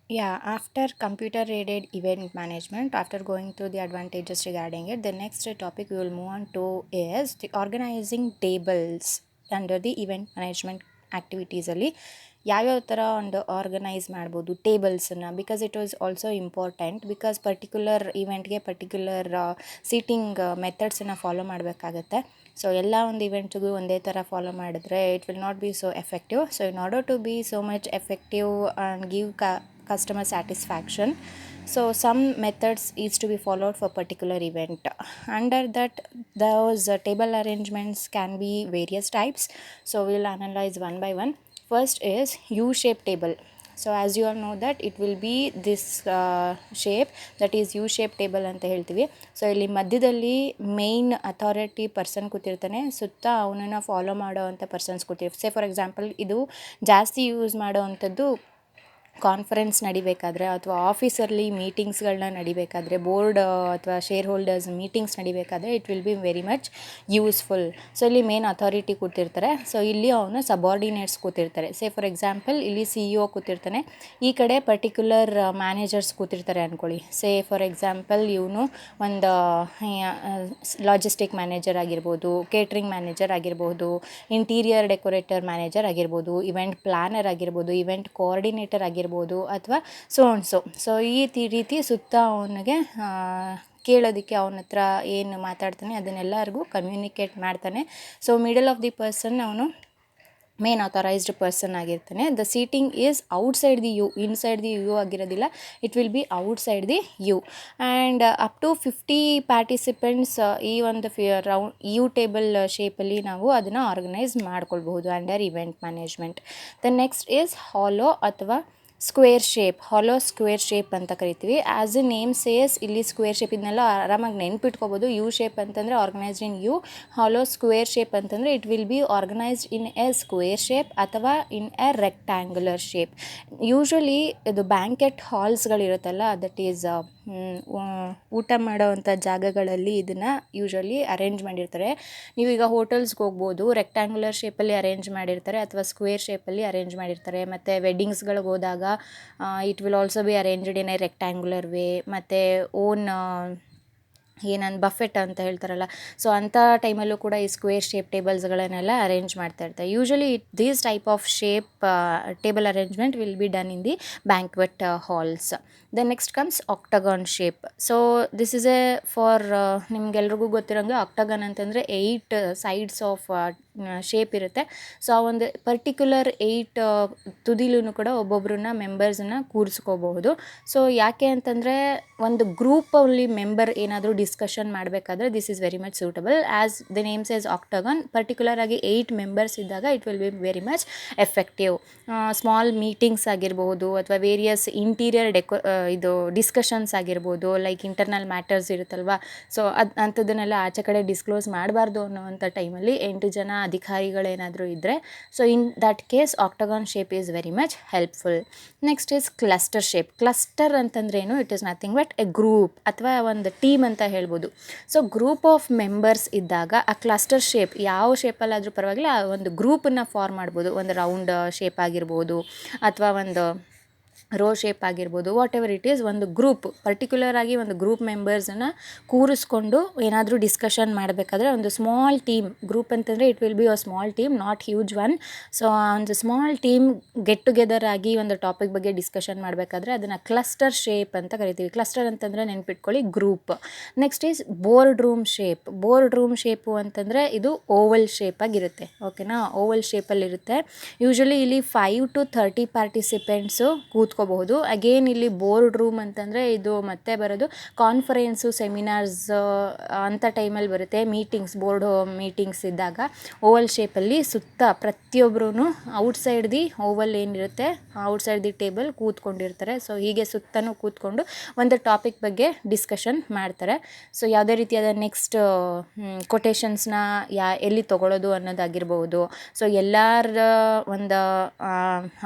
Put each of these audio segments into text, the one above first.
Yeah, after computer aided event management, after going through the advantages regarding it, the next topic we will move on to is the organizing tables under the event management activities ಅಲ್ಲಿ ಯಾವ್ಯಾವ ಥರ ಒಂದು organise ಮಾಡ್ಬೋದು ಟೇಬಲ್ಸನ್ನು, because it was also important, because particular ಇವೆಂಟ್ಗೆ particular seating ಮೆಥಡ್ಸನ್ನು follow ಮಾಡಬೇಕಾಗತ್ತೆ. So ಎಲ್ಲ ಒಂದು ಇವೆಂಟ್ಗೂ ಒಂದೇ ಥರ ಫಾಲೋ ಮಾಡಿದ್ರೆ it will not be so effective. So in order to be so much effective and give customer satisfaction, so some methods is to be followed for particular event. Under that, those table arrangements can be various types, so we'll analyze one by one. First is u-shaped table. So as you all know that it will be this shape, that is u-shaped table ಅಂತ ಹೇಳ್ತೀವಿ. So ಇಲ್ಲಿ ಮಧ್ಯದಲ್ಲಿ main authority person ಕೂತಿರ್ತಾನೆ, ಸುತ್ತ ಅವನನ್ನು follow ಮಾಡೋ ಅಂಥ persons ಕೂತಿರ್ತಾರೆ. Say for example, ಇದು ಜಾಸ್ತಿ ಯೂಸ್ ಮಾಡೋ ಅಂಥದ್ದು ಕಾನ್ಫರೆನ್ಸ್ ನಡಿಬೇಕಾದ್ರೆ ಅಥವಾ ಆಫೀಸಲ್ಲಿ ಮೀಟಿಂಗ್ಸ್ಗಳನ್ನ ನಡಿಬೇಕಾದ್ರೆ, ಬೋರ್ಡ್ ಅಥವಾ ಶೇರ್ ಹೋಲ್ಡರ್ಸ್ ಮೀಟಿಂಗ್ಸ್ ನಡಿಬೇಕಾದ್ರೆ it will be very much useful. So ಇಲ್ಲಿ ಮೇನ್ ಅಥಾರಿಟಿ ಕೂತಿರ್ತಾರೆ, ಸೊ ಇಲ್ಲಿ ಅವನು ಸಬಾರ್ಡಿನೇಟ್ಸ್ ಕೂತಿರ್ತಾರೆ. ಸೇ ಫಾರ್ ಎಕ್ಸಾಂಪಲ್, ಇಲ್ಲಿ CEO ಕೂತಿರ್ತಾನೆ, ಈ ಕಡೆ ಪರ್ಟಿಕ್ಯುಲರ್ ಮ್ಯಾನೇಜರ್ಸ್ ಕೂತಿರ್ತಾರೆ ಅಂದ್ಕೊಳ್ಳಿ. ಸೇ ಫಾರ್ ಎಕ್ಸಾಂಪಲ್, ಇವನು ಒಂದು ಲಾಜಿಸ್ಟಿಕ್ ಮ್ಯಾನೇಜರ್ ಆಗಿರ್ಬೋದು, ಕೇಟ್ರಿಂಗ್ ಮ್ಯಾನೇಜರ್ ಆಗಿರ್ಬೋದು, ಇಂಟೀರಿಯರ್ ಡೆಕೋರೇಟರ್ ಮ್ಯಾನೇಜರ್ ಆಗಿರ್ಬೋದು, ಇವೆಂಟ್ ಪ್ಲ್ಯಾನರ್ ಆಗಿರ್ಬೋದು, ಇವೆಂಟ್ ಕೋಆರ್ಡಿನೇಟರ್ ಆಗಿರ್ಬೋದು, ಅಥವಾ ಸೊ ಈ ರೀತಿ ಸುತ್ತ ಅವನಿಗೆ ಕೇಳೋದಕ್ಕೆ ಅವನ ಹತ್ರ ಏನು ಮಾತಾಡ್ತಾನೆ ಅದನ್ನೆಲ್ಲರಿಗೂ ಕಮ್ಯುನಿಕೇಟ್ ಮಾಡ್ತಾನೆ. So middle of the person ಅವನು ಮೇನ್ ಅಥರೈಸ್ಡ್ ಪರ್ಸನ್ ಆಗಿರ್ತಾನೆ. The seating is outside the U, inside the U ಆಗಿರೋದಿಲ್ಲ, it will be outside the U. And up to 50 participants ಈ ಒಂದು ರೌಂಡ್ ಯು ಟೇಬಲ್ ಶೇಪಲ್ಲಿ ನಾವು ಅದನ್ನು organise ಮಾಡ್ಕೊಳ್ಬಹುದು under event management. The next is hollow ಅಥವಾ square shape. Hollow square shape ಅಂತ ಕರಿತೀವಿ. ಆ್ಯಸ್ ಎ ನೇಮ್ ಸೇಸ್, ಇಲ್ಲಿ ಸ್ಕ್ವೇರ್ ಶೇಪ್ ಇದನ್ನೆಲ್ಲ ಆರಾಮಾಗಿ ನೆನ್ಪಿಟ್ಕೋಬೋದು. ಯು ಶೇಪ್ ಅಂತಂದರೆ organised in U, hollow square shape ಅಂತಂದರೆ it will be organised in a square shape ಅಥವಾ in a rectangular shape. Usually ಇದು ಬ್ಯಾಂಕೆಟ್ ಹಾಲ್ಸ್ಗಳಿರುತ್ತಲ್ಲ, ದಟ್ ಈಸ್ ಊಟ ಮಾಡೋವಂಥ ಜಾಗಗಳಲ್ಲಿ ಇದನ್ನು ಯೂಶ್ವಲಿ ಅರೇಂಜ್ ಮಾಡಿರ್ತಾರೆ. ನೀವೀಗ ಹೋಟೆಲ್ಸ್ಗೆ ಹೋಗ್ಬೋದು, ರೆಕ್ಟ್ಯಾಂಗ್ಯುಲರ್ ಶೇಪಲ್ಲಿ ಅರೇಂಜ್ ಮಾಡಿರ್ತಾರೆ ಅಥವಾ ಸ್ಕ್ವೇರ್ ಶೇಪಲ್ಲಿ ಅರೇಂಜ್ ಮಾಡಿರ್ತಾರೆ. ಮತ್ತು ವೆಡ್ಡಿಂಗ್ಸ್ಗಳಿಗೆ ಹೋದಾಗ it will also be arranged in a rectangular way. ಮತ್ತು ಓನ್ ಬಫೆಟ್ ಅಂತ ಹೇಳ್ತಾರಲ್ಲ, ಸೊ ಅಂಥ ಟೈಮಲ್ಲೂ ಕೂಡ ಈ ಸ್ಕ್ವೇರ್ ಶೇಪ್ ಟೇಬಲ್ಸ್ಗಳನ್ನೆಲ್ಲ ಅರೇಂಜ್ ಮಾಡ್ತಾ ಇರ್ತಾರೆ. Usually these type of shape table arrangement will be done in the banquet halls. Then next comes octagon shape. So this is a for ನಿಮ್ಗೆಲ್ರಿಗೂ ಗೊತ್ತಿರೋಂಗೆ ಆಕ್ಟಗಾನ್ ಅಂತಂದರೆ 8 ಸೈಡ್ಸ್ ಆಫ್ ಶೇಪ್ ಇರುತ್ತೆ. So ಆ ಒಂದು particular 8 ತುದಿಲೂ ಕೂಡ ಒಬ್ಬೊಬ್ಬರನ್ನ ಮೆಂಬರ್ಸನ್ನು ಕೂರಿಸ್ಕೋಬಹುದು. So ಯಾಕೆ ಅಂತಂದರೆ, ಒಂದು ಗ್ರೂಪಲ್ಲಿ ಮೆಂಬರ್ ಏನಾದರೂ ಡಿಸ್ಕಷನ್ ಮಾಡಬೇಕಾದ್ರೆ this is very much suitable. As the name says octagon, particular ಆಗಿ 8 ಮೆಂಬರ್ಸ್ ಇದ್ದಾಗ it will be very much effective. Small meetings ಆಗಿರ್ಬೋದು ಅಥವಾ ವೇರಿಯಸ್ ಇಂಟೀರಿಯರ್ ಇದು ಡಿಸ್ಕಷನ್ಸ್ ಆಗಿರ್ಬೋದು, ಲೈಕ್ ಇಂಟರ್ನಲ್ ಮ್ಯಾಟರ್ಸ್ ಇರುತ್ತಲ್ವ, ಸೊ ಅಂಥದ್ದನ್ನೆಲ್ಲ ಆಚೆ ಕಡೆ ಡಿಸ್ಕ್ಲೋಸ್ ಮಾಡಬಾರ್ದು ಅನ್ನೋವಂಥ ಟೈಮಲ್ಲಿ 8 ಜನ ಅಧಿಕಾರಿಗಳೇನಾದರೂ ಇದ್ದರೆ, so in that case octagon shape is very much helpful. Next is cluster shape. Cluster ಅಂತಂದ್ರೆ ಏನು? It is nothing but a group ಅಥವಾ ಒಂದು ಟೀಮ್ ಅಂತ ಹೇಳ್ಬೋದು. ಸೊ ಗ್ರೂಪ್ ಆಫ್ ಮೆಂಬರ್ಸ್ ಇದ್ದಾಗ ಆ ಕ್ಲಸ್ಟರ್ ಶೇಪ್ ಯಾವ ಶೇಪಲ್ಲಾದರೂ ಪರವಾಗಿಲ್ಲ, ಆ ಒಂದು ಗ್ರೂಪನ್ನು ಫಾರ್ಮ್ ಮಾಡ್ಬೋದು. ಒಂದು ರೌಂಡ್ ಶೇಪ್ ಆಗಿರ್ಬೋದು ಅಥವಾ ಒಂದು ರೋ ಶೇಪ್ ಆಗಿರ್ಬೋದು, ವಾಟ್ ಎವರ್ ಇಟ್ ಈಸ್, ಒಂದು ಗ್ರೂಪ್ ಪರ್ಟಿಕ್ಯುಲರ್ ಆಗಿ ಒಂದು ಗ್ರೂಪ್ ಮೆಂಬರ್ಸನ್ನು ಕೂರಿಸ್ಕೊಂಡು ಏನಾದರೂ ಡಿಸ್ಕಷನ್ ಮಾಡಬೇಕಾದ್ರೆ ಒಂದು ಸ್ಮಾಲ್ ಟೀಮ್, ಗ್ರೂಪ್ ಅಂತಂದರೆ it will be a small team, not huge one. So ಒಂದು ಸ್ಮಾಲ್ ಟೀಮ್ ಗೆಟ್ ಟುಗೆದರ್ ಆಗಿ ಒಂದು ಟಾಪಿಕ್ ಬಗ್ಗೆ ಡಿಸ್ಕಷನ್ ಮಾಡಬೇಕಾದ್ರೆ ಅದನ್ನು ಕ್ಲಸ್ಟರ್ ಶೇಪ್ ಅಂತ ಕರಿತೀವಿ. ಕ್ಲಸ್ಟರ್ ಅಂತಂದರೆ ನೆನ್ಪಿಟ್ಕೊಳ್ಳಿ group. Next is board room shape. Board room shape ಅಂತಂದರೆ ಇದು ಓವಲ್ ಶೇಪ್ ಆಗಿರುತ್ತೆ, ಓಕೆನಾ, ಓವಲ್ ಶೇಪಲ್ಲಿರುತ್ತೆ. ಯೂಶ್ವಲಿ ಇಲ್ಲಿ 5 to 30 ಪಾರ್ಟಿಸಿಪೆಂಟ್ಸು ಕೂತ್ಕೋಬಹುದು. ಅಗೇನ್ ಇಲ್ಲಿ ಬೋರ್ಡ್ ರೂಮ್ ಅಂತಂದರೆ ಇದು ಮತ್ತೆ ಬರೋದು ಕಾನ್ಫರೆನ್ಸು, ಸೆಮಿನಾರ್ಸ್ ಅಂಥ ಟೈಮಲ್ಲಿ ಬರುತ್ತೆ. ಮೀಟಿಂಗ್ಸ್, ಬೋರ್ಡ್ ಮೀಟಿಂಗ್ಸ್ ಇದ್ದಾಗ ಓವಲ್ ಶೇಪಲ್ಲಿ ಸುತ್ತ ಪ್ರತಿಯೊಬ್ಬರೂ ಔಟ್ಸೈಡ್ ದಿ ಓವಲ್ ಏನಿರುತ್ತೆ ಔಟ್ಸೈಡ್ ದಿ ಟೇಬಲ್ ಕೂತ್ಕೊಂಡಿರ್ತಾರೆ. ಸೊ ಹೀಗೆ ಸುತ್ತಲೂ ಕೂತ್ಕೊಂಡು ಒಂದು ಟಾಪಿಕ್ ಬಗ್ಗೆ ಡಿಸ್ಕಷನ್ ಮಾಡ್ತಾರೆ. ಸೊ ಯಾವುದೇ ರೀತಿಯಾದ ನೆಕ್ಸ್ಟ್ ಕೊಟೇಶನ್ಸ್ನ ಎಲ್ಲಿ ತೊಗೊಳ್ಳೋದು ಅನ್ನೋದಾಗಿರ್ಬೋದು. ಸೊ ಎಲ್ಲರ ಒಂದು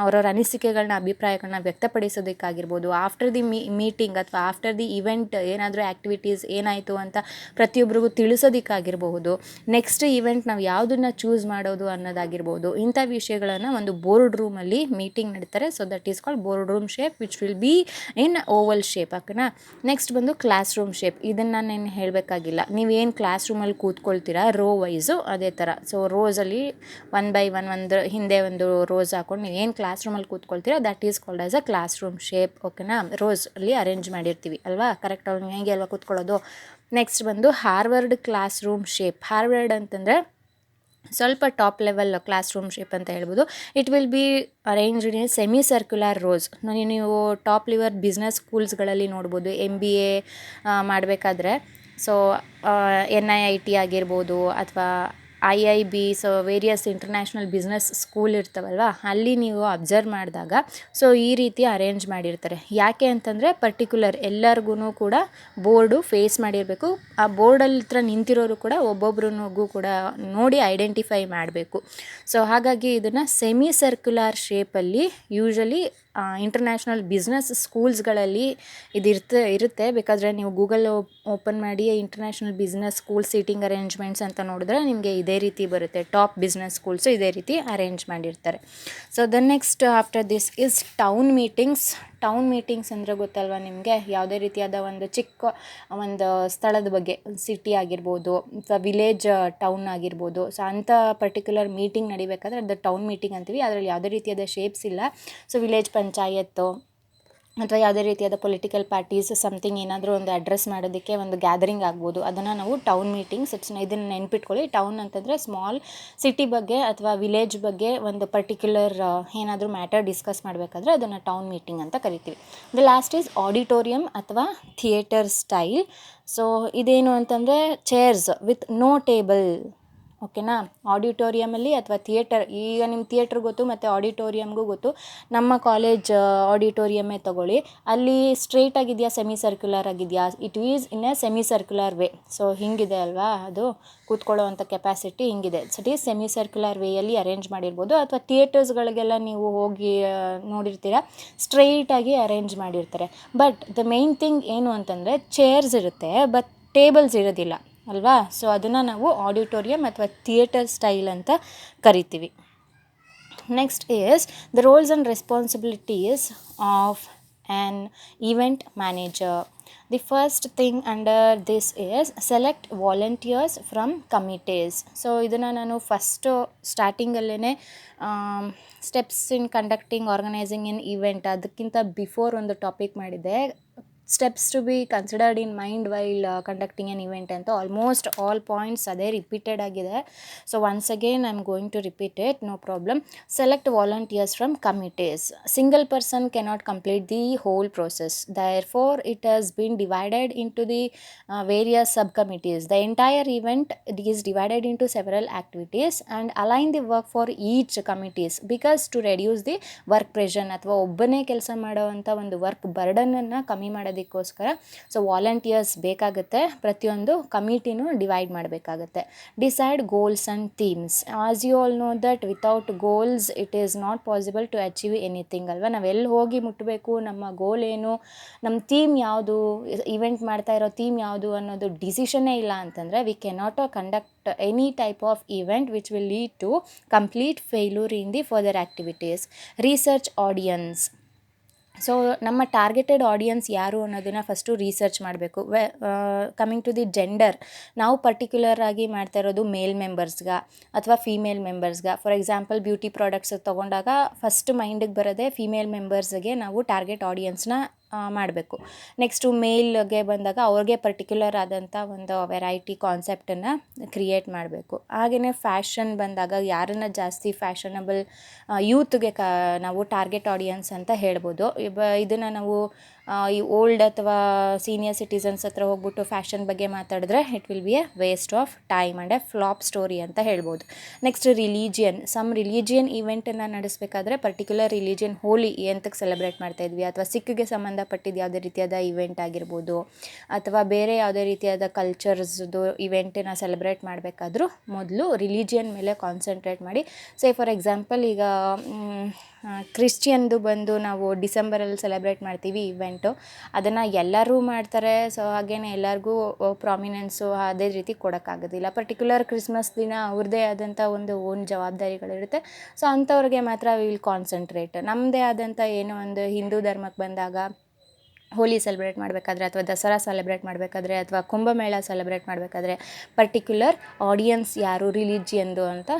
ಅವರವ್ರ ಅನಿಸಿಕೆಗಳನ್ನ, ಅಭಿಪ್ರಾಯಗಳನ್ನ ವ್ಯಕ್ತಪಡಿಸೋದಕ್ಕಾಗಿರ್ಬೋದು, ಆಫ್ಟರ್ ದಿ ಮೀಟಿಂಗ್ ಅಥವಾ ಆಫ್ಟರ್ ದಿ ಇವೆಂಟ್ ಏನಾದರೂ ಆ್ಯಕ್ಟಿವಿಟೀಸ್ ಏನಾಯಿತು ಅಂತ ಪ್ರತಿಯೊಬ್ಬರಿಗೂ ತಿಳಿಸೋದಕ್ಕಾಗಿರಬಹುದು, ನೆಕ್ಸ್ಟ್ ಇವೆಂಟ್ ನಾವು ಯಾವುದನ್ನು ಚೂಸ್ ಮಾಡೋದು ಅನ್ನೋದಾಗಿರ್ಬೋದು, ಇಂಥ ವಿಷಯಗಳನ್ನು ಒಂದು ಬೋರ್ಡ್ ರೂಮಲ್ಲಿ ಮೀಟಿಂಗ್ ನಡೀತಾರೆ. So that is called boardroom shape which will be in oval shape. ಓಕೆನಾ. ನೆಕ್ಸ್ಟ್ ಬಂದು ಕ್ಲಾಸ್ ರೂಮ್ ಶೇಪ್. ಇದನ್ನು ನಾನು ಹೇಳಬೇಕಾಗಿಲ್ಲ, ನೀವೇನು ಕ್ಲಾಸ್ ರೂಮಲ್ಲಿ ಕೂತ್ಕೊಳ್ತೀರಾ ರೋ ವೈಸು ಅದೇ ಥರ. ಸೊ ರೋಸಲ್ಲಿ 1 by 1 ಒಂದು ಹಿಂದೆ ಒಂದು ರೋಸ್ ಹಾಕೊಂಡು ನೀವೇನು ಕ್ಲಾಸ್ ರೂಮಲ್ಲಿ ಕೂತ್ಕೊಳ್ತೀರಾ that is called as a classroom shape. ಓಕೆನಾ. ರೋಸ್ ಅಲ್ಲಿ ಅರೇಂಜ್ ಮಾಡಿರ್ತೀವಿ ಅಲ್ವಾ, ಕರೆಕ್ಟ್ ಅವ್ರು ಹೇಗೆ ಅಲ್ವಾ ಕೂತ್ಕೊಳ್ಳೋದು. ನೆಕ್ಸ್ಟ್ ಬಂದು Harvard classroom shape. Harvard ಅಂತಂದರೆ ಸ್ವಲ್ಪ top level classroom shape ಅಂತ ಹೇಳ್ಬೋದು. It will be arranged in semicircular rows. ನೀವು ಟಾಪ್ ಲೆವೆಲ್ ಬಿಸ್ನೆಸ್ ಸ್ಕೂಲ್ಸ್ಗಳಲ್ಲಿ ನೋಡ್ಬೋದು, MBA ಮಾಡಬೇಕಾದ್ರೆ. ಸೊ NIIT ಆಗಿರ್ಬೋದು ಅಥವಾ IIB, so various international business school ಇರ್ತಾವಲ್ವ, ಅಲ್ಲಿ ನೀವು ಅಬ್ಸರ್ವ್ ಮಾಡಿದಾಗ ಸೊ ಈ ರೀತಿ ಅರೇಂಜ್ ಮಾಡಿರ್ತಾರೆ. ಯಾಕೆ ಅಂತಂದರೆ ಪರ್ಟಿಕ್ಯುಲರ್ ಎಲ್ಲರಿಗೂ ಕೂಡ ಬೋರ್ಡು ಫೇಸ್ ಮಾಡಿರಬೇಕು. ಆ ಬೋರ್ಡಲ್ಲಿ ಹತ್ರ ನಿಂತಿರೋರು ಕೂಡ ಒಬ್ಬೊಬ್ರಿಗೂ ಕೂಡ ನೋಡಿ ಐಡೆಂಟಿಫೈ ಮಾಡಬೇಕು. ಸೊ ಹಾಗಾಗಿ ಇದನ್ನು ಸೆಮಿ ಸರ್ಕ್ಯುಲರ್ ಶೇಪಲ್ಲಿ ಯೂಶಲಿ ಇಂಟರ್ನ್ಯಾಷನಲ್ ಬಿಸ್ನೆಸ್ ಸ್ಕೂಲ್ಸ್ಗಳಲ್ಲಿ ಇರುತ್ತೆ. ಬೇಕಾದರೆ ನೀವು ಗೂಗಲ್ ಓಪನ್ ಮಾಡಿ international business school seating arrangements ಅಂತ ನೋಡಿದ್ರೆ ನಿಮಗೆ ಇದೇ ರೀತಿ ಬರುತ್ತೆ. ಟಾಪ್ ಬಿಸ್ನೆಸ್ ಸ್ಕೂಲ್ಸು ಇದೇ ರೀತಿ ಅರೇಂಜ್ ಮಾಡಿರ್ತಾರೆ. So the next after this is town meetings. Town meetings ಅಂದರೆ ಗೊತ್ತಲ್ವ ನಿಮಗೆ, ಯಾವುದೇ ರೀತಿಯಾದ ಒಂದು ಚಿಕ್ಕ ಒಂದು ಸ್ಥಳದ ಬಗ್ಗೆ, ಸಿಟಿ ಆಗಿರ್ಬೋದು ಅಥವಾ ವಿಲೇಜ್ ಟೌನ್ ಆಗಿರ್ಬೋದು. ಸೊ ಅಂಥ ಪರ್ಟಿಕ್ಯುಲರ್ ಮೀಟಿಂಗ್ ನಡಿಬೇಕಾದ್ರೆ ಅದು ಟೌನ್ ಮೀಟಿಂಗ್ ಅಂತೀವಿ. ಅದರಲ್ಲಿ ಯಾವುದೇ ರೀತಿಯಾದ ಶೇಪ್ಸ್ ಇಲ್ಲ. ಸೊ ವಿಲೇಜ್ ಪಂಚಾಯತ್ತು ಅಥವಾ ಯಾವುದೇ ರೀತಿಯಾದ ಪೊಲಿಟಿಕಲ್ ಪಾರ್ಟೀಸ್ ಸಮಥಿಂಗ್ ಏನಾದರೂ ಒಂದು ಅಡ್ರೆಸ್ ಮಾಡೋದಕ್ಕೆ ಒಂದು ಗ್ಯಾದರಿಂಗ್ ಆಗ್ಬೋದು, ಅದನ್ನು ನಾವು ಟೌನ್ ಮೀಟಿಂಗ್ಸ್. ಇದನ್ನು ನೆನ್ಪಿಟ್ಕೊಳ್ಳಿ. ಟೌನ್ ಅಂತಂದರೆ ಸ್ಮಾಲ್ ಸಿಟಿ ಬಗ್ಗೆ ಅಥವಾ ವಿಲೇಜ್ ಬಗ್ಗೆ ಒಂದು ಪರ್ಟಿಕ್ಯುಲರ್ ಏನಾದರೂ ಮ್ಯಾಟರ್ ಡಿಸ್ಕಸ್ ಮಾಡಬೇಕಾದ್ರೆ ಅದನ್ನು ಟೌನ್ ಮೀಟಿಂಗ್ ಅಂತ ಕರಿತೀವಿ. ದ ಲಾಸ್ಟ್ ಈಸ್ ಆಡಿಟೋರಿಯಂ ಅಥವಾ ಥಿಯೇಟರ್ ಸ್ಟೈಲ್. ಸೊ ಇದೇನು ಅಂತಂದರೆ ಚೇರ್ಸ್ ವಿತ್ ನೋ ಟೇಬಲ್. ಓಕೆನಾ. ಆಡಿಟೋರಿಯಮಲ್ಲಿ ಅಥವಾ ಥಿಯೇಟರ್, ಈಗ ನಿಮ್ಮ ಥಿಯೇಟ್ರ್ ಗೊತ್ತು ಮತ್ತು ಆಡಿಟೋರಿಯಮ್ಗೂ ಗೊತ್ತು. ನಮ್ಮ ಕಾಲೇಜ್ ಆಡಿಟೋರಿಯಮ್ಮೇ ತೊಗೊಳ್ಳಿ, ಅಲ್ಲಿ ಸ್ಟ್ರೈಟ್ ಆಗಿದೆಯಾ ಸೆಮಿ ಸರ್ಕ್ಯುಲರ್ ಆಗಿದೆಯಾ, it is in a semicircular way. So ಹಿಂಗಿದೆ ಅಲ್ವಾ, ಅದು ಕೂತ್ಕೊಳ್ಳೋ ಅಂಥ ಕೆಪಾಸಿಟಿ ಹಿಂಗಿದೆ. So it is semicircular ವೇಯಲ್ಲಿ ಅರೇಂಜ್ ಮಾಡಿರ್ಬೋದು. ಅಥವಾ ಥಿಯೇಟರ್ಸ್ಗಳಿಗೆಲ್ಲ ನೀವು ಹೋಗಿ ನೋಡಿರ್ತೀರ, ಸ್ಟ್ರೈಟಾಗಿ ಅರೇಂಜ್ ಮಾಡಿರ್ತಾರೆ. ಬಟ್ ದ ಮೇನ್ ಥಿಂಗ್ ಏನು ಅಂತಂದರೆ ಚೇರ್ಸ್ ಇರುತ್ತೆ ಬಟ್ ಟೇಬಲ್ಸ್ ಇರೋದಿಲ್ಲ ಅಲ್ವಾ. ಸೊ ಅದನ್ನು ನಾವು ಆಡಿಟೋರಿಯಂ ಅಥವಾ ಥಿಯೇಟರ್ ಸ್ಟೈಲ್ ಅಂತ ಕರಿತೀವಿ. Next is the roles and responsibilities of an event manager. The first thing under this is select volunteers from committees. So ಇದನ್ನು ನಾನು ಫಸ್ಟು ಸ್ಟಾರ್ಟಿಂಗಲ್ಲೇ steps in conducting organising in event ಅದಕ್ಕಿಂತ before ಒಂದು topic ಮಾಡಿದ್ದೆ, steps to be considered in mind while conducting an event ಅಂತ. Almost all points ಅದೇ repeated ಆಗಿದೆ. So once again I am going to repeat it, no problem. Select volunteers from committees. Single person cannot complete the whole process. Therefore, it has been divided into the various subcommittees. The entire event is divided into several activities and align the work for each committees because to reduce the work pressure ಅಥವಾ ಒಬ್ಬನೇ ಕೆಲಸ ಮಾಡೋವಂಥ ಒಂದು work ಬರ್ಡನನ್ನು ಕಮ್ಮಿ ಮಾಡೋದಕ್ಕೋಸ್ಕರ so volunteers ಬೇಕಾಗುತ್ತೆ. ಪ್ರತಿಯೊಂದು ಕಮಿಟಿನೂ ಡಿವೈಡ್ ಮಾಡಬೇಕಾಗುತ್ತೆ. Decide goals and themes. As you all know that without goals it is not possible to achieve anything ಅಲ್ವಾ. ನಾವೆಲ್ಲಿ ಹೋಗಿ ಮುಟ್ಟಬೇಕು, ನಮ್ಮ ಗೋಲ್ ಏನು, ನಮ್ಮ ಥೀಮ್ ಯಾವುದು, ಇವೆಂಟ್ ಮಾಡ್ತಾ ಇರೋ ಥೀಮ್ ಯಾವುದು ಅನ್ನೋದು ಡಿಸಿಷನ್ನೇ ಇಲ್ಲ ಅಂತಂದರೆ we cannot conduct any type of event which will lead to complete failure in the further activities. Research audience. So ನಮ್ಮ ಟಾರ್ಗೆಟೆಡ್ ಆಡಿಯನ್ಸ್ ಯಾರು ಅನ್ನೋದನ್ನು ಫಸ್ಟು ರಿಸರ್ಚ್ ಮಾಡಬೇಕು. ಕಮಿಂಗ್ ಟು ದಿ ಜೆಂಡರ್, ನಾವು ಪರ್ಟಿಕ್ಯುಲರ್ ಆಗಿ ಮಾಡ್ತಾ ಇರೋದು ಮೇಲ್ ಮೆಂಬರ್ಸ್ಗೆ ಅಥವಾ ಫೀಮೇಲ್ ಮೆಂಬರ್ಸ್ಗೆ. ಫಾರ್ ಎಕ್ಸಾಂಪಲ್ ಬ್ಯೂಟಿ ಪ್ರಾಡಕ್ಟ್ಸ್ ತೊಗೊಂಡಾಗ ಫಸ್ಟ್ ಮೈಂಡಿಗೆ ಬರೋದೇ ಫೀಮೇಲ್ ಮೆಂಬರ್ಸ್ಗೆ ನಾವು ಟಾರ್ಗೆಟ್ ಆಡಿಯನ್ಸ್ನ ಮಾಡಬೇಕು. ನೆಕ್ಸ್ಟು ಮೇಲ್ಗೆ ಬಂದಾಗ ಅವ್ರಿಗೆ ಪರ್ಟಿಕ್ಯುಲರ್ ಆದಂಥ ಒಂದು ವೆರೈಟಿ ಕಾನ್ಸೆಪ್ಟನ್ನು ಕ್ರಿಯೇಟ್ ಮಾಡಬೇಕು. ಹಾಗೆಯೇ ಫ್ಯಾಷನ್ ಬಂದಾಗ ಯಾರನ್ನು ಜಾಸ್ತಿ ಫ್ಯಾಷನಬಲ್ ಯೂತ್ಗೆ ನಾವು ಟಾರ್ಗೆಟ್ ಆಡಿಯನ್ಸ್ ಅಂತ ಹೇಳ್ಬೋದು. ಇದನ್ನು ನಾವು ಈ ಓಲ್ಡ್ ಅಥವಾ ಸೀನಿಯರ್ ಸಿಟಿಸನ್ಸ್ ಹತ್ರ ಹೋಗ್ಬಿಟ್ಟು ಫ್ಯಾಷನ್ ಬಗ್ಗೆ ಮಾತಾಡಿದ್ರೆ it will be a waste of time and a flop story ಅಂತ ಹೇಳ್ಬೋದು. Next religion. ಸಮ್ ರಿಲಿಜಿಯನ್ ಈವೆಂಟನ್ನು ನಡೆಸಬೇಕಾದ್ರೆ ಪರ್ಟಿಕ್ಯುಲರ್ ರಿಲಿಜಿಯನ್, ಹೋಲಿ ಎಂತಕ್ಕೆ ಸೆಲೆಬ್ರೇಟ್ ಮಾಡ್ತಾಯಿದ್ವಿ ಅಥವಾ ಸಿಖ್ಗೆ ಸಂಬಂಧಪಟ್ಟಿದ್ದು ಯಾವುದೇ ರೀತಿಯಾದ ಇವೆಂಟ್ ಆಗಿರ್ಬೋದು ಅಥವಾ ಬೇರೆ ಯಾವುದೇ ರೀತಿಯಾದ ಕಲ್ಚರ್ಸ್ದು ಇವೆಂಟನ್ನು ಸೆಲೆಬ್ರೇಟ್ ಮಾಡಬೇಕಾದ್ರೂ ಮೊದಲು ರಿಲಿಜಿಯನ್ ಮೇಲೆ ಕಾನ್ಸಂಟ್ರೇಟ್ ಮಾಡಿ. ಸೇ ಫಾರ್ ಎಕ್ಸಾಂಪಲ್ ಈಗ ಕ್ರಿಶ್ಚಿಯನ್ದು ಬಂದು ನಾವು ಡಿಸೆಂಬರಲ್ಲಿ ಸೆಲೆಬ್ರೇಟ್ ಮಾಡ್ತೀವಿ ಇವೆಂಟು, ಅದನ್ನು ಎಲ್ಲರೂ ಮಾಡ್ತಾರೆ. ಸೊ ಹಾಗೇ ಎಲ್ಲರಿಗೂ ಪ್ರಾಮಿನೆನ್ಸು ಅದೇ ರೀತಿ ಕೊಡೋಕ್ಕಾಗೋದಿಲ್ಲ. ಪರ್ಟಿಕ್ಯುಲರ್ ಕ್ರಿಸ್ಮಸ್ ದಿನ ಅವ್ರದ್ದೇ ಆದಂಥ ಒಂದು ಓನ್ ಜವಾಬ್ದಾರಿಗಳಿರುತ್ತೆ. ಸೊ ಅಂಥವ್ರಿಗೆ ಮಾತ್ರ ವಿಲ್ ಕಾನ್ಸಂಟ್ರೇಟ್. ನಮ್ಮದೇ ಆದಂಥ ಏನೋ ಒಂದು ಹಿಂದೂ ಧರ್ಮಕ್ಕೆ ಬಂದಾಗ ಹೋಲಿ ಸೆಲೆಬ್ರೇಟ್ ಮಾಡಬೇಕಾದ್ರೆ ಅಥವಾ ದಸರಾ ಸೆಲೆಬ್ರೇಟ್ ಮಾಡಬೇಕಾದ್ರೆ ಅಥವಾ ಕುಂಭಮೇಳ ಸೆಲೆಬ್ರೇಟ್ ಮಾಡಬೇಕಾದ್ರೆ ಪರ್ಟಿಕ್ಯುಲರ್ ಆಡಿಯನ್ಸ್ ಯಾರು ರಿಲಿಜಿಯನ್ದು ಅಂತ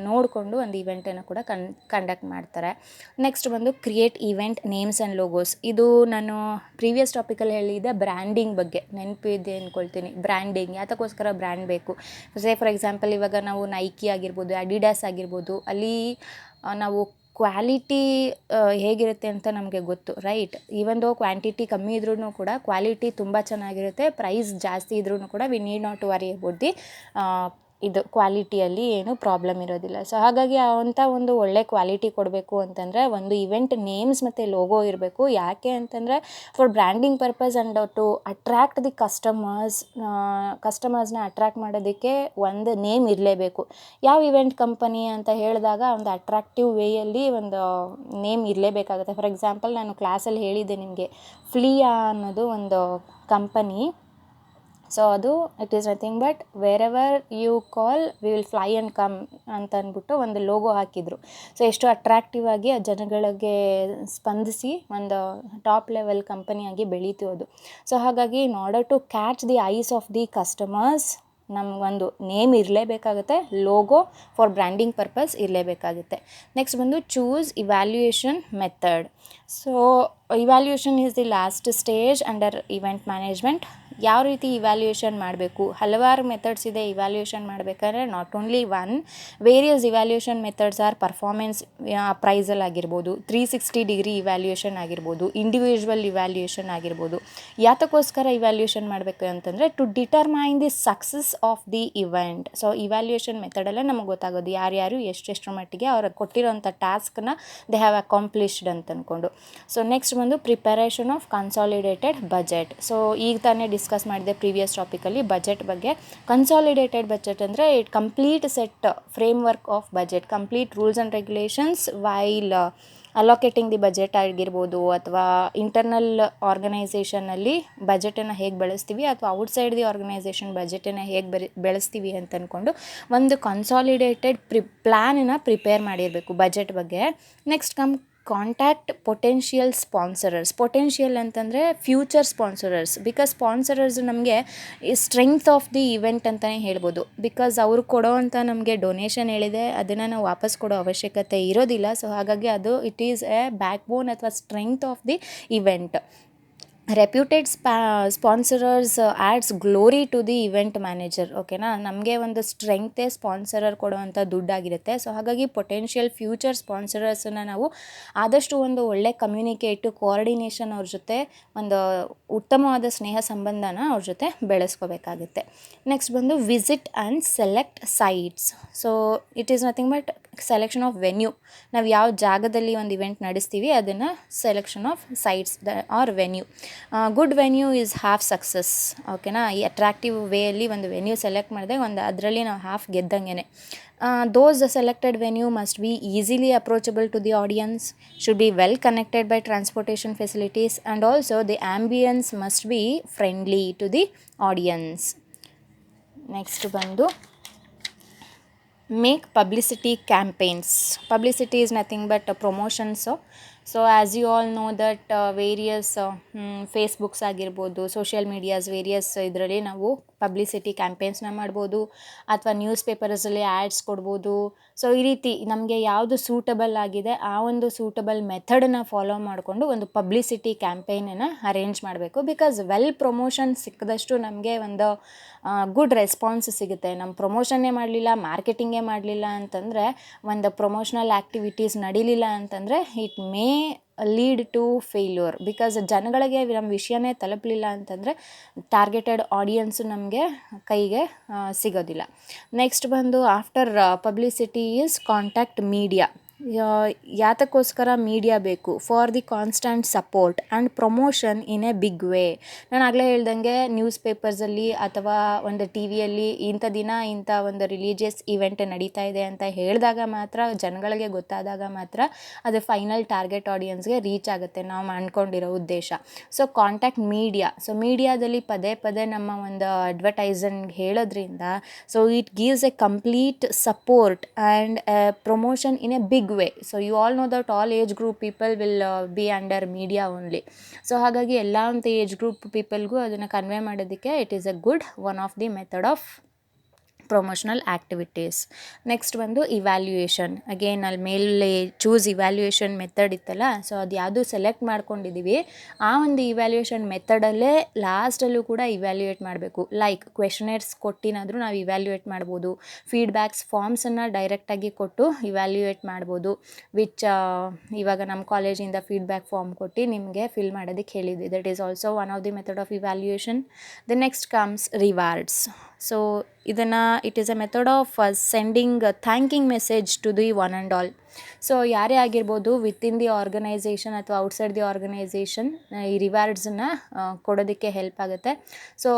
ನೋಡಿಕೊಂಡು ಒಂದು ಇವೆಂಟನ್ನು ಕೂಡ ಕಂಡಕ್ಟ್ ಮಾಡ್ತಾರೆ. ನೆಕ್ಸ್ಟ್ ಬಂದು create event names and logos. ಇದು ನಾನು ಪ್ರೀವಿಯಸ್ ಟಾಪಿಕಲ್ಲಿ ಹೇಳಿದ್ದೆ ಬ್ರ್ಯಾಂಡಿಂಗ್ ಬಗ್ಗೆ, ನೆನಪಿದೆ ಅಂದ್ಕೊಳ್ತೀನಿ. ಬ್ರ್ಯಾಂಡಿಂಗ್ ಯಾತಕ್ಕೋಸ್ಕರ ಬ್ರ್ಯಾಂಡ್ ಬೇಕು. ಫಾರ್ ಎಕ್ಸಾಂಪಲ್ ಇವಾಗ ನಾವು ನೈಕಿ ಆಗಿರ್ಬೋದು, ಅಡಿಡಾಸ್ ಆಗಿರ್ಬೋದು, ಅಲ್ಲಿ ನಾವು ಕ್ವಾಲಿಟಿ ಹೇಗಿರುತ್ತೆ ಅಂತ ನಮಗೆ ಗೊತ್ತು, ರೈಟ್. ಈವನ್ ದೋ ಕ್ವಾಂಟಿಟಿ ಕಮ್ಮಿ ಇದ್ರೂ ಕೂಡ ಕ್ವಾಲಿಟಿ ತುಂಬ ಚೆನ್ನಾಗಿರುತ್ತೆ. ಪ್ರೈಸ್ ಜಾಸ್ತಿ ಇದ್ರೂ ಕೂಡ we need not to worry about the ಇದು ಕ್ವಾಲಿಟಿಯಲ್ಲಿ ಏನು ಪ್ರಾಬ್ಲಮ್ ಇರೋದಿಲ್ಲ. ಸೊ ಹಾಗಾಗಿ ಅಂಥ ಒಂದು ಒಳ್ಳೆ ಕ್ವಾಲಿಟಿ ಕೊಡಬೇಕು ಅಂತಂದರೆ ಒಂದು ಇವೆಂಟ್ ನೇಮ್ಸ್ ಮತ್ತು ಲೋಗೋ ಇರಬೇಕು. ಯಾಕೆ ಅಂತಂದರೆ for branding purpose and to attract the ಕಸ್ಟಮರ್ಸ್ನ ಅಟ್ರ್ಯಾಕ್ಟ್ ಮಾಡೋದಕ್ಕೆ ಒಂದು ನೇಮ್ ಇರಲೇಬೇಕು. ಯಾವ ಇವೆಂಟ್ ಕಂಪನಿ ಅಂತ ಹೇಳಿದಾಗ ಒಂದು ಅಟ್ರಾಕ್ಟಿವ್ ವೇಯಲ್ಲಿ ಒಂದು ನೇಮ್ ಇರಲೇಬೇಕಾಗುತ್ತೆ. ಫಾರ್ ಎಕ್ಸಾಂಪಲ್ ನಾನು ಕ್ಲಾಸಲ್ಲಿ ಹೇಳಿದ್ದೆ ನಿಮಗೆ, ಫ್ಲಿಯಾ ಅನ್ನೋದು ಒಂದು ಕಂಪನಿ. ಸೊ ಅದು it is nothing but wherever you call we will fly and come ಅಂತ ಅಂದ್ಬಿಟ್ಟು ಒಂದು ಲೋಗೋ ಹಾಕಿದರು. ಸೊ ಎಷ್ಟು ಅಟ್ರಾಕ್ಟಿವ್ ಆಗಿ ಆ ಜನಗಳಿಗೆ ಸ್ಪಂದಿಸಿ ಒಂದು ಟಾಪ್ ಲೆವೆಲ್ ಕಂಪನಿಯಾಗಿ ಬೆಳೀತು ಅದು. ಸೊ ಹಾಗಾಗಿ in order to catch the eyes of the customers ನಮಗೊಂದು ನೇಮ್ ಇರಲೇಬೇಕಾಗುತ್ತೆ, ಲೋಗೋ ಫಾರ್ ಬ್ರ್ಯಾಂಡಿಂಗ್ ಪರ್ಪಸ್ ಇರಲೇಬೇಕಾಗುತ್ತೆ. ನೆಕ್ಸ್ಟ್ ಬಂದು choose evaluation method. So evaluation is the last stage under event management. ಯಾವ ರೀತಿ ಇವ್ಯಾಲ್ಯೂಯೇಷನ್ ಮಾಡಬೇಕು, ಹಲವಾರು ಮೆಥಡ್ಸ್ ಇದೆ ಇವ್ಯಾಲ್ಯೂಯೇಷನ್ ಮಾಡಬೇಕಾದ್ರೆ. Not only one, various evaluation methods are performance appraisal ಆಗಿರ್ಬೋದು, 360 ಡಿಗ್ರಿ ಇವ್ಯಾಲ್ಯೂಯೇಷನ್ ಆಗಿರ್ಬೋದು, ಇಂಡಿವಿಜುವಲ್ ಇವ್ಯಾಲ್ಯೂಯೇಷನ್ ಆಗಿರ್ಬೋದು. ಯಾತಕ್ಕೋಸ್ಕರ ಇವ್ಯಾಲ್ಯೂಯೇಷನ್ ಮಾಡಬೇಕು ಅಂತಂದರೆ to determine the success of the event. So evaluation ಮೆಥಡಲ್ಲೇ ನಮಗೆ ಗೊತ್ತಾಗೋದು ಯಾರ್ಯಾರು ಎಷ್ಟೆಷ್ಟರ ಮಟ್ಟಿಗೆ ಅವ್ರ ಕೊಟ್ಟಿರೋಂಥ ಟಾಸ್ಕ್ನ ದೇ ಹ್ಯಾವ್ ಅಕಾಂಪ್ಲಿಷ್ಡ್ ಅಂತ ಅಂದ್ಕೊಂಡು. ಸೊ ನೆಕ್ಸ್ಟ್ ಬಂದು preparation of consolidated budget. So ಈಗ ತಾನೇ ಡಿಸ್ಕಸ್ ಮಾಡಿದೆ ಪ್ರೀವಿಯಸ್ ಟಾಪಿಕಲ್ಲಿ ಬಜೆಟ್ ಬಗ್ಗೆ. ಕನ್ಸಾಲಿಡೇಟೆಡ್ ಬಜೆಟ್ ಅಂದರೆ it complete set framework of budget, complete rules and regulations while allocating the budget ಆಗಿರ್ಬೋದು, ಅಥವಾ ಇಂಟರ್ನಲ್ ಆರ್ಗನೈಸೇಷನಲ್ಲಿ ಬಜೆಟನ್ನು ಹೇಗೆ ಬಳಸ್ತೀವಿ ಅಥವಾ ಔಟ್ಸೈಡ್ ದಿ ಆರ್ಗನೈಸೇಷನ್ ಬಜೆಟನ್ನು ಹೇಗೆ ಬೆಳೆಸ್ತೀವಿ ಅಂತ ಅಂದ್ಕೊಂಡು ಒಂದು ಕನ್ಸಾಲಿಡೇಟೆಡ್ ಪ್ಲ್ಯಾನನ್ನು ಪ್ರಿಪೇರ್ ಮಾಡಿರಬೇಕು ಬಜೆಟ್ ಬಗ್ಗೆ. Next contact potential sponsorers. Potential ಅಂತಂದರೆ ಫ್ಯೂಚರ್ ಸ್ಪಾನ್ಸರರ್ಸ್. ಬಿಕಾಸ್ ಸ್ಪಾನ್ಸರರ್ಸ್ ನಮಗೆ ಸ್ಟ್ರೆಂಗ್ತ್ ಆಫ್ ದಿ ಇವೆಂಟ್ ಅಂತಲೇ ಹೇಳ್ಬೋದು. ಬಿಕಾಸ್ ಅವರು ಕೊಡೋವಂಥ ನಮಗೆ ಡೊನೇಷನ್ ಹೇಳಿದೆ ಅದನ್ನು ನಾವು ವಾಪಸ್ ಕೊಡೋ ಅವಶ್ಯಕತೆ ಇರೋದಿಲ್ಲ. ಸೊ ಹಾಗಾಗಿ ಅದು it is a backbone ಅಥವಾ strength of the event. Reputed sponsorers adds glory to the event manager. ಓಕೆನಾ, ನಮಗೆ ಒಂದು ಸ್ಟ್ರೆಂಗ್ತೇ ಸ್ಪಾನ್ಸರರ್ ಕೊಡುವಂಥ ದುಡ್ಡಾಗಿರುತ್ತೆ. ಸೊ ಹಾಗಾಗಿ ಪೊಟೆನ್ಷಿಯಲ್ ಫ್ಯೂಚರ್ ಸ್ಪಾನ್ಸರರ್ಸನ್ನು ನಾವು ಆದಷ್ಟು ಒಂದು ಒಳ್ಳೆ ಕಮ್ಯುನಿಕೇಟಿವ್ ಕೋಆರ್ಡಿನೇಷನ್ ಅವ್ರ ಜೊತೆ ಒಂದು ಉತ್ತಮವಾದ ಸ್ನೇಹ ಸಂಬಂಧನ ಅವ್ರ ಜೊತೆ ಬೆಳೆಸ್ಕೋಬೇಕಾಗುತ್ತೆ. ನೆಕ್ಸ್ಟ್ ಬಂದು visit and select sites. So it is nothing but selection of venue. ನಾವು ಯಾವ ಜಾಗದಲ್ಲಿ ಒಂದು ಇವೆಂಟ್ ನಡೆಸ್ತೀವಿ ಅದನ್ನು selection of sites or venue. Good venue is half success. ಓಕೆನಾ, ಈ ಅಟ್ರಾಕ್ಟಿವ್ ವೇಯಲ್ಲಿ ಒಂದು ವೆನ್ಯೂ ಸೆಲೆಕ್ಟ್ ಮಾಡಿದಾಗ ಒಂದು ಅದರಲ್ಲಿ ನಾವು half ಗೆದ್ದಂಗೆ. Those selected venue must be easily approachable to the audience, should be well connected by transportation facilities, and also the ambience must be friendly to the audience. Next ಬಂದು make publicity campaigns. Publicity is nothing but promotions. So as you all know that various Facebooks ಆಗಿರ್ಬೋದು, social medias various ಇದರಲ್ಲಿ ನಾವು publicity ಕ್ಯಾಂಪೇನ್ಸ್ನ ಮಾಡ್ಬೋದು, ಅಥವಾ news ಪೇಪರ್ಸಲ್ಲಿ ads ಕೊಡ್ಬೋದು. So ಈ ರೀತಿ ನಮಗೆ ಯಾವುದು ಸೂಟಬಲ್ ಆಗಿದೆ ಆ ಒಂದು ಸೂಟಬಲ್ ಮೆಥಡನ್ನು ಫಾಲೋ ಮಾಡಿಕೊಂಡು ಒಂದು ಪಬ್ಲಿಸಿಟಿ ಕ್ಯಾಂಪೇನನ್ನು ಅರೇಂಜ್ ಮಾಡಬೇಕು. ಬಿಕಾಸ್ ವೆಲ್ ಪ್ರಮೋಷನ್ ಸಿಕ್ಕಿದಷ್ಟು ನಮಗೆ ಒಂದು ಗುಡ್ ರೆಸ್ಪಾನ್ಸ್ ಸಿಗುತ್ತೆ. ನಮ್ಮ ಪ್ರಮೋಷನ್ನೇ ಮಾಡಲಿಲ್ಲ, ಮಾರ್ಕೆಟಿಂಗೇ ಮಾಡಲಿಲ್ಲ ಅಂತಂದರೆ, ಒಂದು ಪ್ರಮೋಷನಲ್ ಆ್ಯಕ್ಟಿವಿಟೀಸ್ ನಡೀಲಿಲ್ಲ ಅಂತಂದರೆ it may lead to failure. Because ಜನಗಳಿಗೆ ನಮ್ಮ ವಿಷಯನೇ ತಲುಪಲಿಲ್ಲ ಅಂತಂದರೆ ಟಾರ್ಗೆಟೆಡ್ ಆಡಿಯನ್ಸು ನಮಗೆ ಕೈಗೆ ಸಿಗೋದಿಲ್ಲ. ನೆಕ್ಸ್ಟ್ ಬಂದು after publicity is contact media. ಯಾತಕ್ಕೋಸ್ಕರ ಮೀಡಿಯಾ ಬೇಕು? For the constant support and promotion in a big way. ನಾನು ಆಗಲೇ ಹೇಳ್ದಂಗೆ ನ್ಯೂಸ್ ಪೇಪರ್ಸಲ್ಲಿ ಅಥವಾ ಒಂದು ಟಿ ವಿಯಲ್ಲಿ ಇಂಥ ದಿನ ಇಂಥ ಒಂದು ರಿಲೀಜಿಯಸ್ ಇವೆಂಟ್ ನಡೀತಾ ಇದೆ ಅಂತ ಹೇಳಿದಾಗ ಮಾತ್ರ, ಜನಗಳಿಗೆ ಗೊತ್ತಾದಾಗ ಮಾತ್ರ ಅದು ಫೈನಲ್ ಟಾರ್ಗೆಟ್ ಆಡಿಯನ್ಸ್ಗೆ ರೀಚ್ ಆಗುತ್ತೆ, ನಾವು ಅಂದ್ಕೊಂಡಿರೋ ಉದ್ದೇಶ. So contact media. ಸೊ ಮೀಡಿಯಾದಲ್ಲಿ ಪದೇ ಪದೇ ನಮ್ಮ ಒಂದು ಅಡ್ವರ್ಟೈಸನ್ಗೆ ಹೇಳೋದ್ರಿಂದ, so it gives a complete support and promotion in a big way. So you all know that all age group people will be under media only. So ಹಾಗಾಗಿ ಎಲ್ಲ ಒಂದು ಏಜ್ ಗ್ರೂಪ್ ಪೀಪಲ್ಗೂ ಅದನ್ನು ಕನ್ವೆ ಮಾಡೋದಕ್ಕೆ it is a good one of the method of promotional activities. Next ಬಂದು evaluation. Again ಅಲ್ಲಿ ಮೇಲೆ choose evaluation method ಇತ್ತಲ್ಲ, ಸೊ ಅದು ಯಾವುದು ಸೆಲೆಕ್ಟ್ ಮಾಡ್ಕೊಂಡಿದ್ದೀವಿ ಆ ಒಂದು ಇವ್ಯಾಲ್ಯೂಯೇಷನ್ ಮೆಥಡಲ್ಲೇ ಲಾಸ್ಟಲ್ಲೂ ಕೂಡ ಇವ್ಯಾಲ್ಯೂಯೇಟ್ ಮಾಡಬೇಕು. ಲೈಕ್ ಕ್ವೆಶನೇರ್ಸ್ ಕೊಟ್ಟಿನಾದರೂ ನಾವು ಇವ್ಯಾಲ್ಯೂಯೇಟ್ ಮಾಡ್ಬೋದು, ಫೀಡ್ಬ್ಯಾಕ್ಸ್ ಫಾರ್ಮ್ಸನ್ನು ಡೈರೆಕ್ಟಾಗಿ ಕೊಟ್ಟು ಇವ್ಯಾಲ್ಯೂಯೇಟ್ ಮಾಡ್ಬೋದು. ಇವಾಗ ನಮ್ಮ ಕಾಲೇಜಿಂದ ಫೀಡ್ಬ್ಯಾಕ್ ಫಾರ್ಮ್ ಕೊಟ್ಟು ನಿಮಗೆ ಫಿಲ್ ಮಾಡೋದಕ್ಕೆ ಹೇಳಿದ್ವಿ. That is also one of the method of evaluation. The next comes rewards. So ಇದನ್ನು it is a method of sending thanking message to the one and all. So ಯಾರೇ ಆಗಿರ್ಬೋದು, within the organisation ಅಥವಾ outside the organisation ಈ ರಿವಾರ್ಡ್ಸನ್ನು ಕೊಡೋದಕ್ಕೆ help ಆಗುತ್ತೆ. So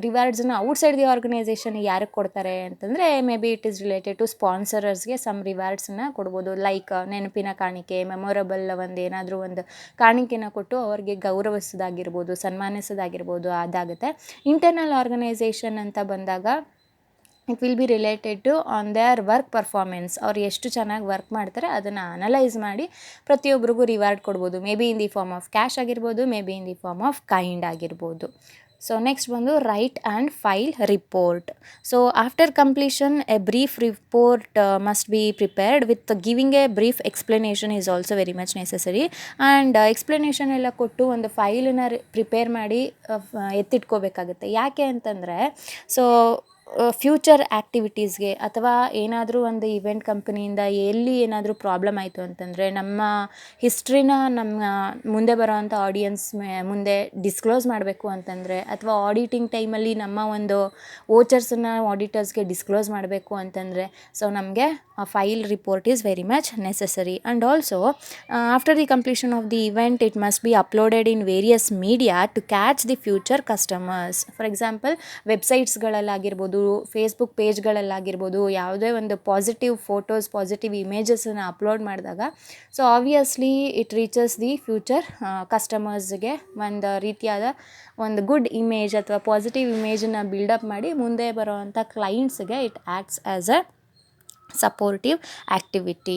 ರಿವಾರ್ಡ್ಸನ್ನು outside the organisation ಯಾರಿಗೆ ಕೊಡ್ತಾರೆ ಅಂತಂದರೆ, may be it is related to ಸ್ಪಾನ್ಸರರ್ಸ್ಗೆ ಸಮ್ ರಿವಾರ್ಡ್ಸನ್ನು ಕೊಡ್ಬೋದು. ಲೈಕ್ ನೆನಪಿನ ಕಾಣಿಕೆ, ಮೆಮೊರಬಲ್ ಒಂದು ಏನಾದರೂ ಒಂದು ಕಾಣಿಕೆನ ಕೊಟ್ಟು ಅವ್ರಿಗೆ ಗೌರವಿಸೋದಾಗಿರ್ಬೋದು, ಸನ್ಮಾನಿಸೋದಾಗಿರ್ಬೋದು, ಅದಾಗುತ್ತೆ. ಇಂಟರ್ನಲ್ ಆರ್ಗನೈಸೇಷನ್ ಅಂತ ಬಂದಾಗ it will be related to on their work performance. ಅವ್ರು ಎಷ್ಟು ಚೆನ್ನಾಗಿ ವರ್ಕ್ ಮಾಡ್ತಾರೆ ಅದನ್ನು ಅನಲೈಸ್ ಮಾಡಿ ಪ್ರತಿಯೊಬ್ಬರಿಗೂ ರಿವಾರ್ಡ್ ಕೊಡ್ಬೋದು. May be in the form of cash ಆಗಿರ್ಬೋದು, may be in the form of kind ಆಗಿರ್ಬೋದು. ಸೊ ನೆಕ್ಸ್ಟ್ ಬಂದು write and file report. So after completion a brief report must be prepared with giving a brief explanation is also very much necessary. And explanation ಎಲ್ಲ ಕೊಟ್ಟು ಒಂದು ಫೈಲನ್ನು prepare ಮಾಡಿ ಎತ್ತಿಟ್ಕೋಬೇಕಾಗುತ್ತೆ. ಯಾಕೆ ಅಂತಂದರೆ, so future ಆ್ಯಕ್ಟಿವಿಟೀಸ್ಗೆ ಅಥವಾ ಏನಾದರೂ ಒಂದು ಇವೆಂಟ್ ಕಂಪನಿಯಿಂದ ಎಲ್ಲಿ ಏನಾದರೂ ಪ್ರಾಬ್ಲಮ್ ಆಯಿತು ಅಂತಂದರೆ, ನಮ್ಮ ಹಿಸ್ಟ್ರಿನ ನಮ್ಮ ಮುಂದೆ ಬರೋವಂಥ ಆಡಿಯನ್ಸ್ ಮುಂದೆ ಡಿಸ್ಕ್ಲೋಸ್ ಮಾಡಬೇಕು ಅಂತಂದರೆ, ಅಥವಾ ಆಡಿಟಿಂಗ್ ಟೈಮಲ್ಲಿ ನಮ್ಮ ಒಂದು ವೋಚರ್ಸನ್ನು ಆಡಿಟರ್ಸ್ಗೆ ಡಿಸ್ಕ್ಲೋಸ್ ಮಾಡಬೇಕು ಅಂತಂದರೆ, ಸೊ ನಮಗೆ a file report is very much necessary. And also after the completion of the event, it must be uploaded in various media to catch the future customers. For example, ವೆಬ್ಸೈಟ್ಸ್ಗಳಲ್ಲಾಗಿರ್ಬೋದು, Facebook ಪೇಜ್ಗಳಲ್ಲಾಗಿರ್ಬೋದು, ಯಾವುದೇ ಒಂದು positive photos, positive ಇಮೇಜಸನ್ನು upload ಮಾಡಿದಾಗ, so obviously it reaches the future ಕಸ್ಟಮರ್ಸ್ಗೆ ಒಂದು ರೀತಿಯಾದ ಒಂದು ಗುಡ್ ಇಮೇಜ್ ಅಥವಾ ಪಾಸಿಟಿವ್ ಇಮೇಜನ್ನು ಬಿಲ್ಡಪ್ ಮಾಡಿ ಮುಂದೆ ಬರೋವಂಥ ಕ್ಲೈಂಟ್ಸ್ಗೆ it acts as a supportive activity.